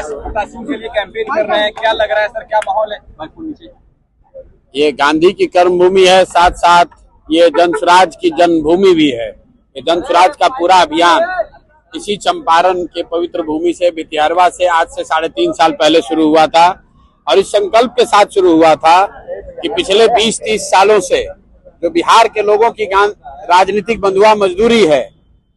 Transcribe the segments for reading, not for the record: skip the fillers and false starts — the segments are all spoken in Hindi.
प्रत्याशियों के लिए कैंपेन कर रहे हैं, क्या लग रहा है सर, क्या माहौल है भागपुर नीचे? ये गांधी की कर्मभूमि है, साथ साथ ये जनसुराज की जन्मभूमि भी है। ये जनसुराज का पूरा अभियान इसी चंपारण के पवित्र भूमि से, भितियारवा से आज से 3.5 साल पहले शुरू हुआ था और इस संकल्प के साथ शुरू हुआ था कि पिछले 20-30 सालों से जो बिहार के लोगों की राजनीतिक बंधुआ मजदूरी है,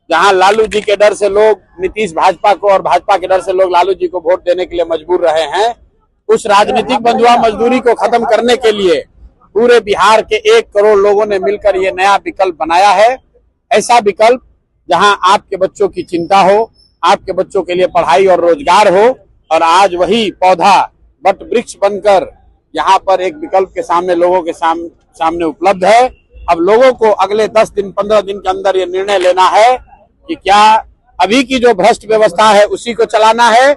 जहां लालू जी के डर से लोग नीतीश भाजपा को और भाजपा के डर से लोग लालू जी को वोट देने के लिए मजबूर रहे हैं, उस राजनीतिक बंधुआ मजदूरी को खत्म करने के लिए पूरे बिहार के 1 करोड़ लोगों ने मिलकर ये नया विकल्प बनाया है। ऐसा विकल्प जहां आपके बच्चों की चिंता हो, आपके बच्चों के लिए पढ़ाई और रोजगार हो, और आज वही पौधा वट वृक्ष बनकर यहाँ पर एक विकल्प के सामने लोगों के सामने उपलब्ध है। अब लोगों को अगले 10 दिन 15 दिन के अंदर ये निर्णय लेना है कि क्या अभी की जो भ्रष्ट व्यवस्था है उसी को चलाना है,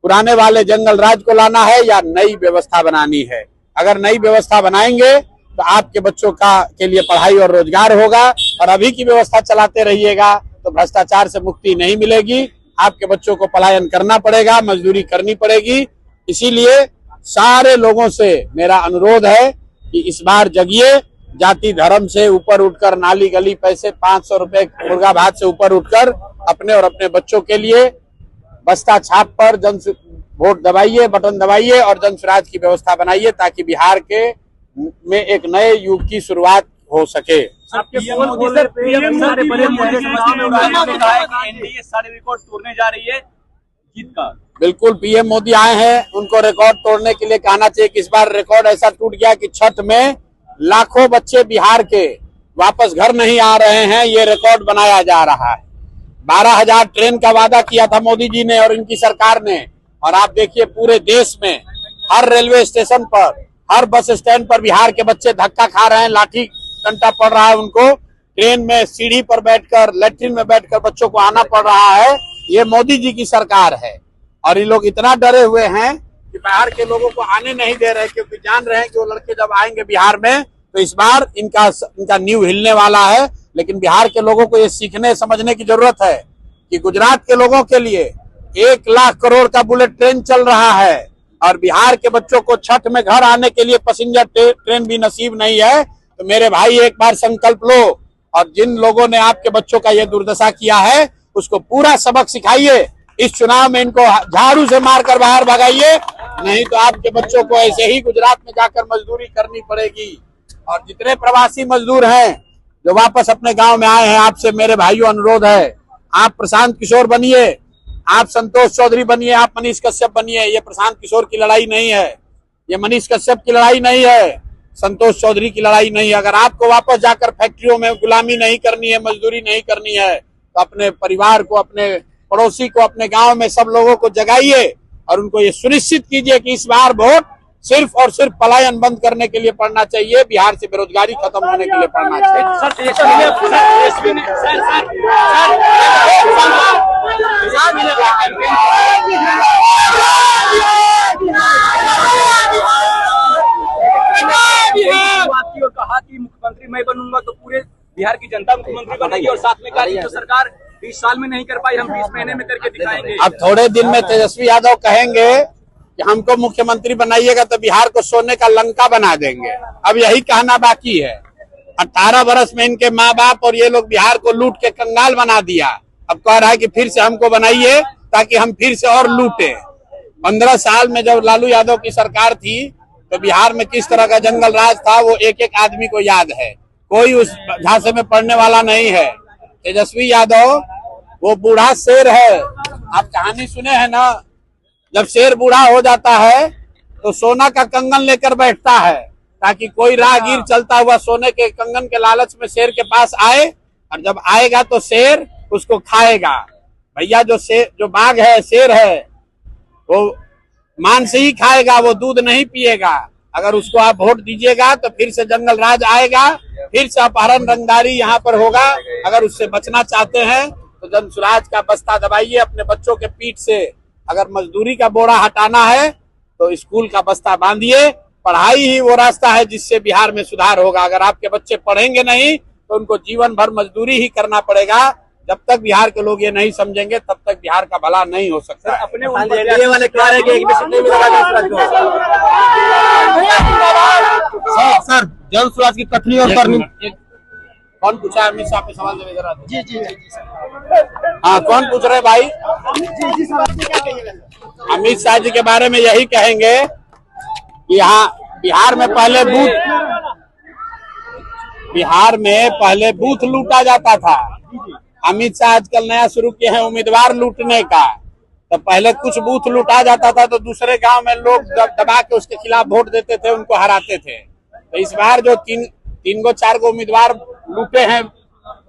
पुराने वाले जंगल राज को लाना है, या नई व्यवस्था बनानी है। अगर नई व्यवस्था बनाएंगे तो आपके बच्चों के लिए पढ़ाई और रोजगार होगा, और अभी की व्यवस्था चलाते रहिएगा तो भ्रष्टाचार से मुक्ति नहीं मिलेगी, आपके बच्चों को पलायन करना पड़ेगा, मजदूरी करनी पड़ेगी। इसीलिए सारे लोगों से मेरा अनुरोध है कि इस बार जगिए, जाति धर्म से ऊपर उठकर, नाली गली पैसे 500 रुपए मुर्गा भात से ऊपर उठकर अपने और अपने बच्चों के लिए बस्ता छाप पर वोट दबाइए, बटन दबाइए और जनसुराज की व्यवस्था बनाइए, ताकि बिहार के में एक नए युग की शुरुआत हो सके। एनडीए सारे रिकॉर्ड तोड़ने जा रही है जीत का। बिल्कुल, पीएम मोदी आए हैं, उनको रिकॉर्ड तोड़ने के लिए कहना चाहिए कि इस बार रिकॉर्ड ऐसा टूट गया कि छठ में लाखों बच्चे बिहार के वापस घर नहीं आ रहे हैं। ये रिकॉर्ड बनाया जा रहा है। 12,000 ट्रेन का वादा किया था मोदी जी ने और इनकी सरकार ने, और आप देखिए पूरे देश में हर रेलवे स्टेशन पर, हर बस स्टैंड पर बिहार के बच्चे धक्का खा रहे हैं, लाठी डंडा पड़ रहा है उनको, ट्रेन में सीढ़ी पर बैठकर, लैट्रिन में बैठकर बच्चों को आना पड़ रहा है। ये मोदी जी की सरकार है और ये लोग इतना डरे हुए हैं कि बिहार के लोगों को आने नहीं दे रहे, क्योंकि जान रहे हैं कि वो लड़के जब आएंगे बिहार में तो इस बार इनका नींव हिलने वाला है। लेकिन बिहार के लोगों को ये सीखने समझने की जरूरत है कि गुजरात के लोगों के लिए 1 लाख करोड़ का बुलेट ट्रेन चल रहा है और बिहार के बच्चों को छठ में घर आने के लिए पैसेंजर ट्रेन भी नसीब नहीं है। तो मेरे भाई एक बार संकल्प लो और जिन लोगों ने आपके बच्चों का ये दुर्दशा किया है उसको पूरा सबक सिखाइए। इस चुनाव में इनको झाड़ू से मारकर बाहर भगाइए, नहीं तो आपके बच्चों को ऐसे ही गुजरात में जाकर मजदूरी करनी पड़ेगी। और जितने प्रवासी मजदूर हैं जो वापस अपने गांव में आए हैं, आपसे मेरे भाइयों अनुरोध है, आप प्रशांत किशोर बनिए, आप संतोष चौधरी बनिए, आप मनीष कश्यप बनिए। ये प्रशांत किशोर की लड़ाई नहीं है, ये मनीष कश्यप की लड़ाई नहीं है, संतोष चौधरी की लड़ाई नहीं है। अगर आपको वापस जाकर फैक्ट्रियों में गुलामी नहीं करनी है, मजदूरी नहीं करनी है, तो अपने परिवार को, अपने पड़ोसी को, अपने गांव में सब लोगों को जगाइए और उनको ये सुनिश्चित कीजिए कि इस बार वोट सिर्फ और सिर्फ पलायन बंद करने के लिए पड़ना चाहिए, बिहार से बेरोजगारी खत्म होने के लिए पड़ना चाहिए। कहा कि मुख्यमंत्री मैं बनूंगा तो पूरे बिहार की जनता मुख्यमंत्री बनेगी, और साथ में कहा कि जो सरकार 20 साल में नहीं कर पाई हम 20 महीने में करके दिखाएंगे। अब थोड़े दिन में तेजस्वी यादव कहेंगे कि हमको मुख्यमंत्री बनाइएगा तो बिहार को सोने का लंका बना देंगे। अब यही कहना बाकी है। 18 वर्ष में इनके माँ बाप और ये लोग बिहार को लूट के कंगाल बना दिया। अब कह रहा है कि फिर से हमको बनाइए ताकि हम फिर से और लूटे। 15 साल में जब लालू यादव की सरकार थी तो बिहार में किस तरह का जंगल राज था वो एक एक आदमी को याद है, कोई उस झांसे में पड़ने वाला नहीं है। तेजस्वी यादव वो बूढ़ा शेर है, आप कहानी सुने हैं ना, जब शेर बूढ़ा हो जाता है तो सोना का कंगन लेकर बैठता है ताकि कोई राहगीर चलता हुआ सोने के कंगन के लालच में शेर के पास आए, और जब आएगा तो शेर उसको खाएगा। भैया जो बाघ है, शेर है, वो मांस ही खाएगा, वो दूध नहीं पिएगा। अगर उसको आप वोट दीजिएगा तो फिर से जंगल राज आएगा, फिर से अपहरण रंगदारी यहाँ पर होगा। अगर उससे बचना चाहते हैं तो जनसुराज का बस्ता दबाइए अपने बच्चों के पीठ से। अगर मजदूरी का बोरा हटाना है तो स्कूल का बस्ता बांधिए। पढ़ाई ही वो रास्ता है जिससे बिहार में सुधार होगा। अगर आपके बच्चे पढ़ेंगे नहीं तो उनको जीवन भर मजदूरी ही करना पड़ेगा। जब तक बिहार के लोग ये नहीं समझेंगे तब तक बिहार का भला नहीं हो सकता है। अपने एनडीए वाले कह रहे हैं कि एक भी सीट नहीं मिलेगा जनसुराज को। सर जनसुराज की कथनी और करनी। कौन पूछा है? अमित शाह पे सवाल देवे जरा। जी जी जी हाँ, कौन पूछ रहे भाई? अमित शाह जी के बारे में यही कहेंगे कि यहाँ बिहार में पहले बूथ लूटा जाता था। अमित शाह आजकल नया शुरू किए हैं उम्मीदवार लूटने का। तो पहले कुछ बूथ लूटा जाता था तो दूसरे गांव में लोग दबा के उसके खिलाफ वोट देते थे, उनको हराते थे। तो इस बार जो तीन गो 4 गो उम्मीदवार लूटे हैं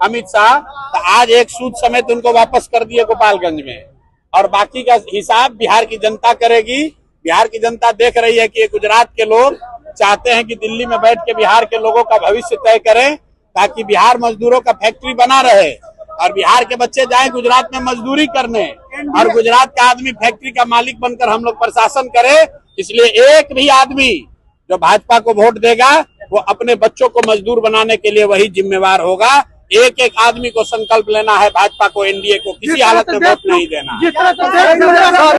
अमित शाह, तो आज एक सूद समेत उनको वापस कर दिए गोपालगंज में, और बाकी का हिसाब बिहार की जनता करेगी। बिहार की जनता देख रही है कि ये गुजरात के लोग चाहते हैं कि दिल्ली में बैठ के बिहार के लोगों का भविष्य तय करें, ताकि बिहार मजदूरों का फैक्ट्री बना रहे और बिहार के बच्चे जाएं गुजरात में मजदूरी करने, और गुजरात का आदमी फैक्ट्री का मालिक बनकर हम लोग प्रशासन करे। इसलिए एक भी आदमी जो भाजपा को वोट देगा वो अपने बच्चों को मजदूर बनाने के लिए वही जिम्मेवार होगा। एक एक आदमी को संकल्प लेना है भाजपा को, एनडीए को किसी हालत में वोट नहीं देना।